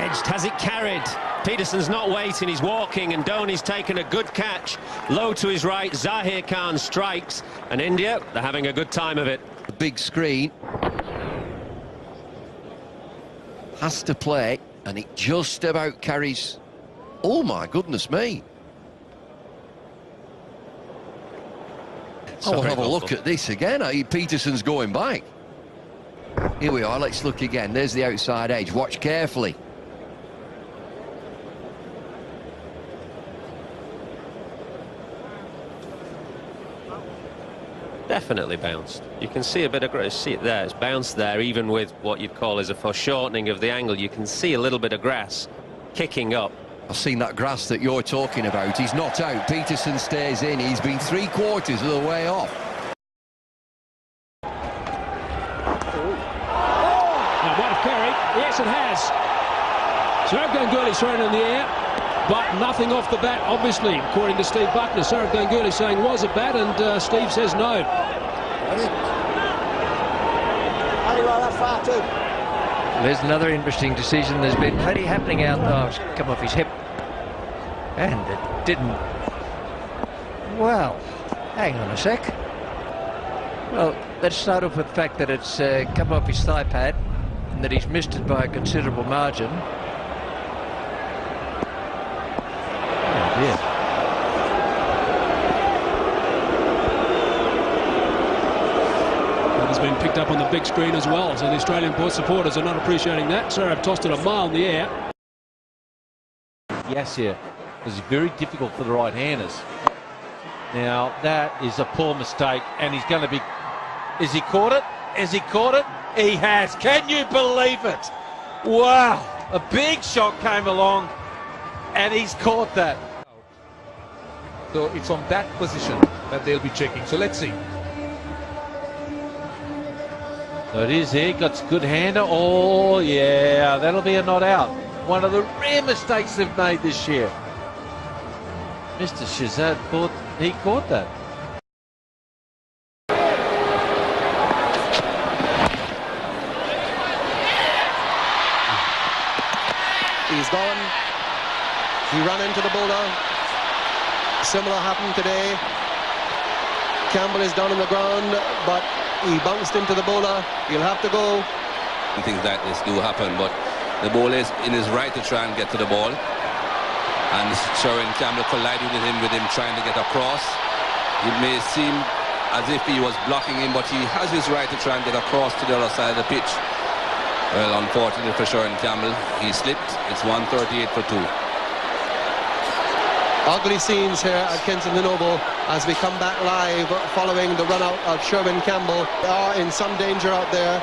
edged. Has it carried? Peterson's not waiting, he's walking, and Dhoni's taken a good catch. Low to his right, Zahir Khan strikes, and India, they're having a good time of it. The big screen has to play, and it just about carries. Oh my goodness me. I'll have a look at this again. Peterson's going back. Here we are, let's look again. There's the outside edge. Watch carefully. Definitely bounced. You can see a bit of, see it there, it's bounced there, even with what you'd call as a foreshortening of the angle. You can see a little bit of grass kicking up. I've seen that grass that you're talking about. He's not out. Peterson stays in. He's been 3/4 of the way off. Now, might have carried. Yes, it has. Sourav Ganguly's thrown in the air, but nothing off the bat, obviously, according to Steve Buckner. Sourav Ganguly saying was a bat, and Steve says no. There's another interesting decision. There's been plenty happening out there. Oh, it's come off his hip. And it didn't. Well, hang on a sec. Well, let's start off with the fact that it's come off his thigh pad and that he's missed it by a considerable margin. Oh dear. That has been picked up on the big screen as well, so the Australian Port supporters are not appreciating that. Sourav tossed it a mile in the air. Yasir was very difficult for the right-handers. Now, that is a poor mistake, and he's going to be... Has he caught it? Has he caught it? He has. Can you believe it? Wow. A big shot came along, and he's caught that. So it's on that position that they'll be checking. So let's see. So it is here. Got a good hander. Oh, yeah. That'll be a not out. One of the rare mistakes they've made this year. Mr. Shahzad thought he caught that. He's gone. He ran into the bowler. Similar happened today. Campbell is down on the ground, but he bounced into the bowler. He'll have to go. Things like this do happen, but the bowler is in his right to try and get to the ball. And Sherwin Campbell collided with him trying to get across. It may seem as if he was blocking him, but he has his right to try and get across to the other side of the pitch. Well, unfortunately for Sherwin Campbell, he slipped. It's 138 for 2. Ugly scenes here at Kensington Oval as we come back live following the run out of Sherwin Campbell. They are in some danger out there.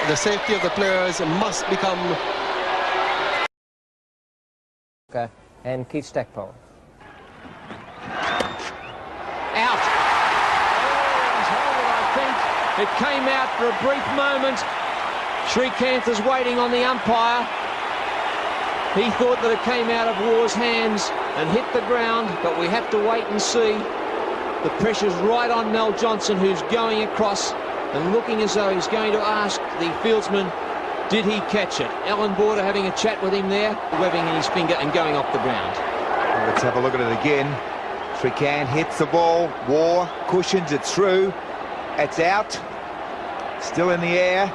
The safety of the players must become... Okay. And Keith Stackpole. Out. I think it came out for a brief moment. Srikanth is waiting on the umpire. He thought that it came out of War's hands and hit the ground, but we have to wait and see. The pressure's right on Mel Johnson, who's going across and looking as though he's going to ask the fieldsman, did he catch it? Alan Border having a chat with him there, webbing in his finger and going off the ground. Well, let's have a look at it again. Srikanth hits the ball. War cushions it through. It's out. Still in the air.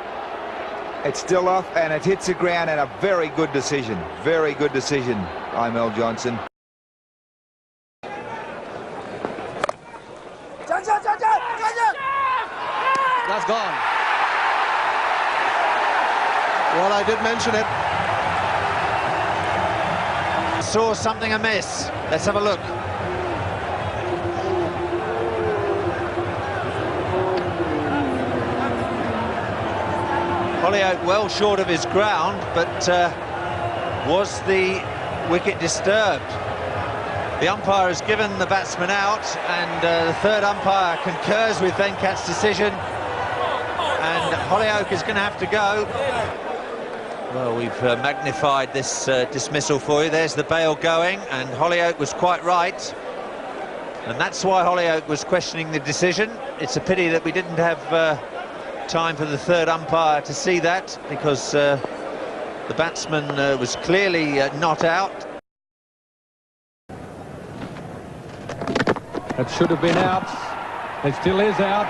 It's still off, and it hits the ground, and a very good decision. Very good decision by Mel Johnson. That's gone. Well, I did mention it. Saw something amiss. Let's have a look. Hollioake well short of his ground, but was the wicket disturbed? The umpire has given the batsman out, and the third umpire concurs with Venkat's decision, and Hollioake is going to have to go. Well, we've magnified this dismissal for you. There's the bail going, and Hollioake was quite right, and that's why Hollioake was questioning the decision. It's a pity that we didn't have time for the third umpire to see that, because the The batsman was clearly not out. That should have been out. It still is out.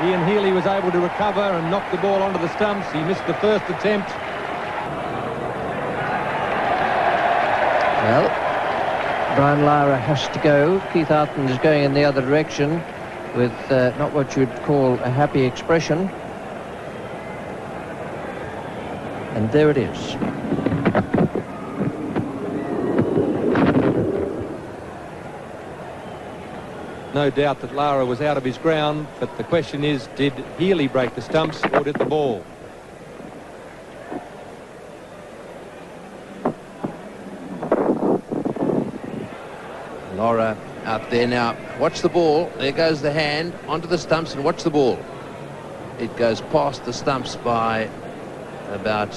Ian Healy was able to recover and knock the ball onto the stumps. He missed the first attempt. Well, Brian Lara has to go. Keith Arton is going in the other direction with not what you'd call a happy expression. And there it is. No doubt that Lara was out of his ground, but the question is, did Healy break the stumps or did the ball? Lara out there now. Watch the ball. There goes the hand onto the stumps, and watch the ball. It goes past the stumps by about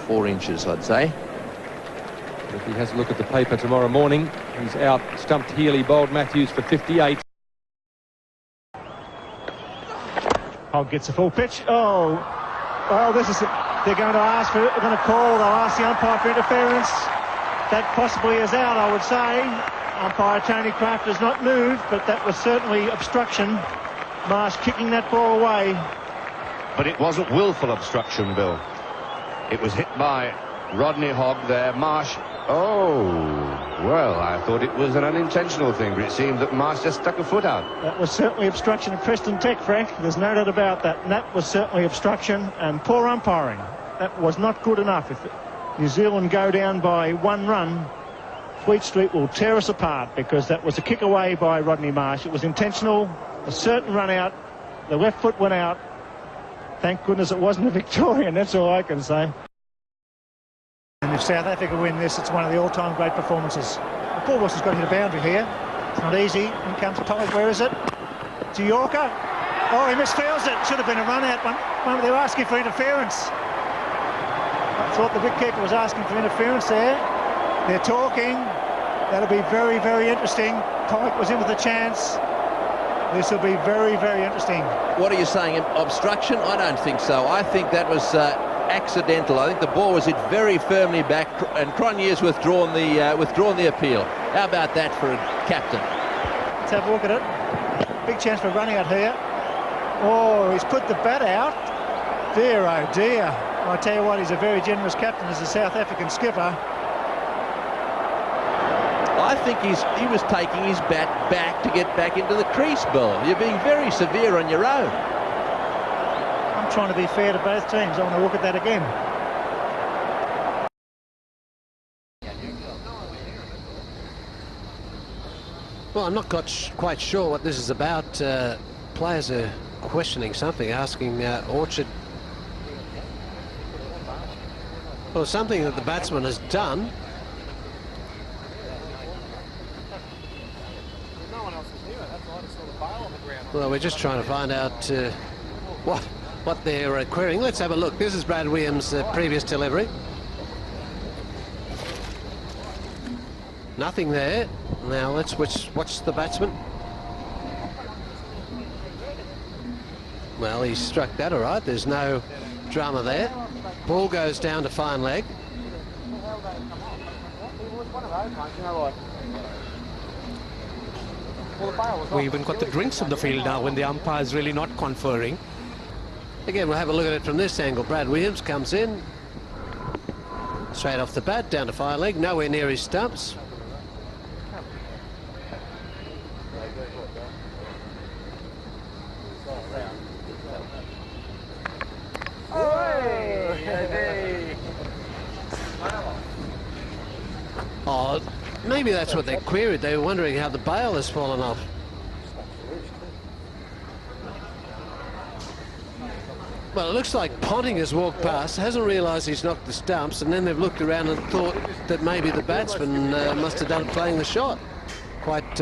4 inches, I'd say. If he has a look at the paper tomorrow morning, he's out stumped Healy, bowled Matthews for 58. Hogg gets a full pitch. Oh, well, this is they're going to ask for. They're going to call. They'll ask the umpire for interference. That possibly is out, I would say. Umpire Tony Kraft has not moved, but that was certainly obstruction. Marsh kicking that ball away. But it wasn't willful obstruction, Bill. It was hit by Rodney Hogg there. Marsh. Oh, well, I thought it was an unintentional thing, but it seemed that Marsh just stuck a foot out. That was certainly obstruction of Preston Tech, Frank. There's no doubt about that. And that was certainly obstruction and poor umpiring. That was not good enough. If New Zealand go down by 1 run, Fleet Street will tear us apart, because that was a kick away by Rodney Marsh. It was intentional, a certain run out. The left foot went out. Thank goodness it wasn't a Victorian, that's all I can say. And if South Africa win this, it's one of the all-time great performances. Paul Wilson's got to hit a boundary here. It's not easy. In comes Todd. Where is it? To Yorker. Oh, he misfields it. Should have been a run-out one. They were asking for interference. I thought the wicketkeeper was asking for interference there. They're talking. That'll be very, very interesting. Pollock was in with a chance. This will be very, very interesting. What are you saying? Obstruction? I don't think so. I think that was accidental. I think the ball was hit very firmly back, and Cronje's withdrawn the appeal. How about that for a captain? Let's have a look at it. Big chance for running out here. Oh, he's put the bat out. Dear, oh dear. I tell you what, he's a very generous captain as a South African skipper. I think he was taking his bat back to get back into the crease, Bill. You're being very severe on your own. I'm trying to be fair to both teams. I want to look at that again. Well, I'm not quite sure what this is about. Players are questioning something, asking Orchard. Well, something that the batsman has done. Well, we're just trying to find out what they're querying. Let's have a look. This is Brad Williams' previous delivery. Nothing there. Now let's watch the batsman. Well, he struck that all right. There's no drama there. Ball goes down to fine leg. We even got the drinks on the field now when the umpire is really not conferring. Again, we'll have a look at it from this angle. Brad Williams comes in. Straight off the bat, down to fine leg, nowhere near his stumps. Oh, maybe that's what they queried. They were wondering how the bail has fallen off. Well, it looks like Ponting has walked past, hasn't realised he's knocked the stumps, and then they've looked around and thought that maybe the batsman must have done playing the shot. Quite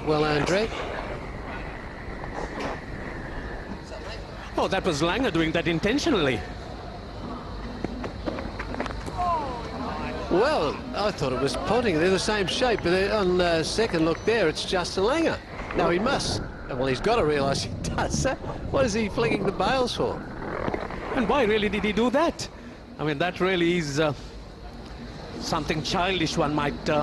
well, Andre. Oh, that was Langer doing that intentionally. Well, I thought it was Ponting. They're the same shape, but on second look there, it's Justin Langer. Now he must. Well, he's got to realise he does. What is he flinging the bails for? And why really did he do that? I mean, that really is something childish, one might